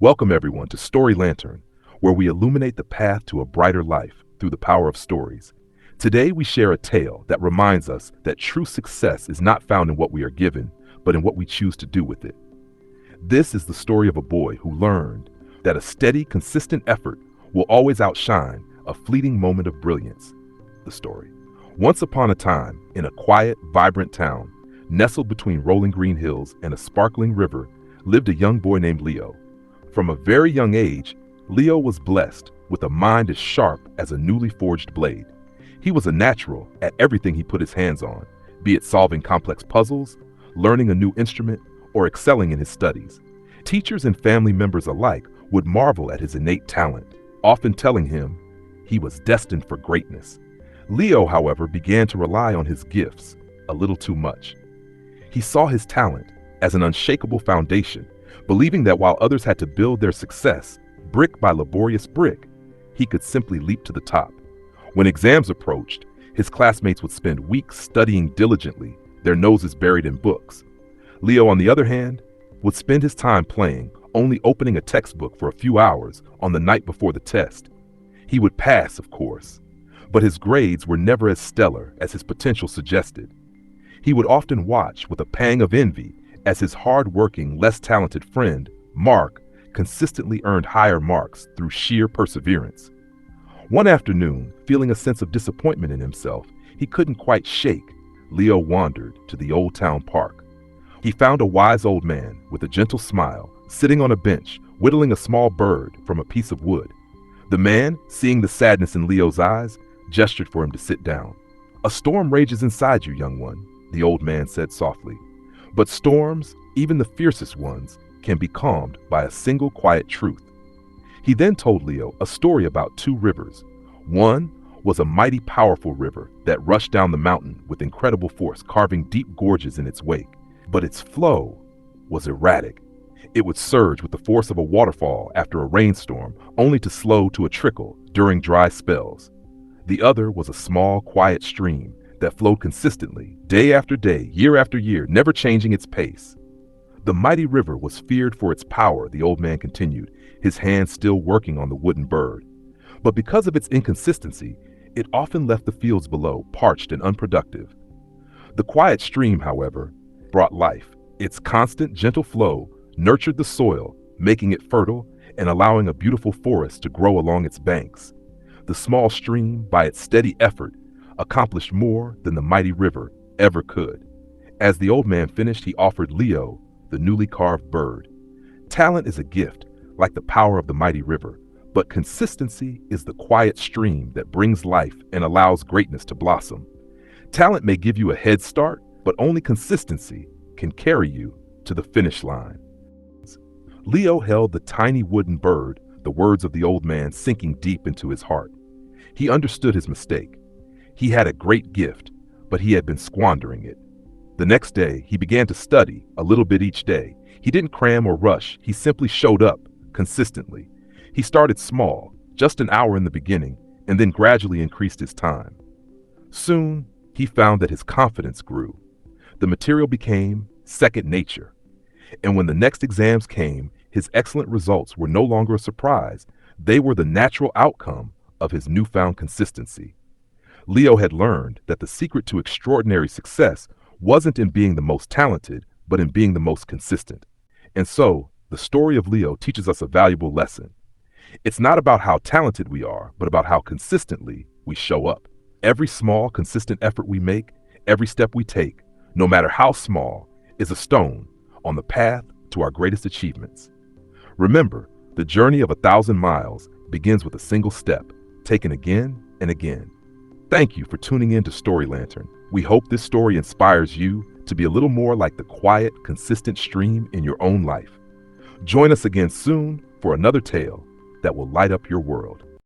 Welcome everyone to Story Lantern, where we illuminate the path to a brighter life through the power of stories. Today we share a tale that reminds us that true success is not found in what we are given, but in what we choose to do with it. This is the story of a boy who learned that a steady, consistent effort will always outshine a fleeting moment of brilliance. The story. Once upon a time, in a quiet, vibrant town, nestled between rolling green hills and a sparkling river, lived a young boy named Leo. From a very young age, Leo was blessed with a mind as sharp as a newly forged blade. He was a natural at everything he put his hands on, be it solving complex puzzles, learning a new instrument, or excelling in his studies. Teachers and family members alike would marvel at his innate talent, often telling him he was destined for greatness. Leo, however, began to rely on his gifts a little too much. He saw his talent as an unshakable foundation, believing that while others had to build their success brick by laborious brick, he could simply leap to the top. When exams approached, his classmates would spend weeks studying diligently, their noses buried in books. Leo, on the other hand, would spend his time playing, only opening a textbook for a few hours on the night before the test. He would pass, of course, but his grades were never as stellar as his potential suggested. He would often watch with a pang of envy as his hard-working, less talented friend, Mark, consistently earned higher marks through sheer perseverance. One afternoon, feeling a sense of disappointment in himself he couldn't quite shake, Leo wandered to the old town park. He found a wise old man with a gentle smile, sitting on a bench, whittling a small bird from a piece of wood. The man, seeing the sadness in Leo's eyes, gestured for him to sit down. "A storm rages inside you, young one," the old man said softly. "But storms, even the fiercest ones, can be calmed by a single quiet truth." He then told Leo a story about two rivers. One was a mighty powerful river that rushed down the mountain with incredible force, carving deep gorges in its wake. But its flow was erratic. It would surge with the force of a waterfall after a rainstorm, only to slow to a trickle during dry spells. The other was a small, quiet stream that flowed consistently, day after day, year after year, never changing its pace. The mighty river was feared for its power, the old man continued, his hands still working on the wooden bird. But because of its inconsistency, it often left the fields below parched and unproductive. The quiet stream, however, brought life. Its constant, gentle flow nurtured the soil, making it fertile and allowing a beautiful forest to grow along its banks. The small stream, by its steady effort, accomplished more than the mighty river ever could. As the old man finished, he offered Leo the newly carved bird. Talent is a gift, like the power of the mighty river, but consistency is the quiet stream that brings life and allows greatness to blossom. Talent may give you a head start, but only consistency can carry you to the finish line. Leo held the tiny wooden bird, the words of the old man sinking deep into his heart. He understood his mistake. He had a great gift, but he had been squandering it. The next day, he began to study a little bit each day. He didn't cram or rush. He simply showed up consistently. He started small, just an hour in the beginning, and then gradually increased his time. Soon, he found that his confidence grew. The material became second nature. And when the next exams came, his excellent results were no longer a surprise. They were the natural outcome of his newfound consistency. Leo had learned that the secret to extraordinary success wasn't in being the most talented, but in being the most consistent. And so, the story of Leo teaches us a valuable lesson. It's not about how talented we are, but about how consistently we show up. Every small, consistent effort we make, every step we take, no matter how small, is a stone on the path to our greatest achievements. Remember, the journey of 1,000 miles begins with a single step, taken again and again. Thank you for tuning in to Story Lantern. We hope this story inspires you to be a little more like the quiet, consistent stream in your own life. Join us again soon for another tale that will light up your world.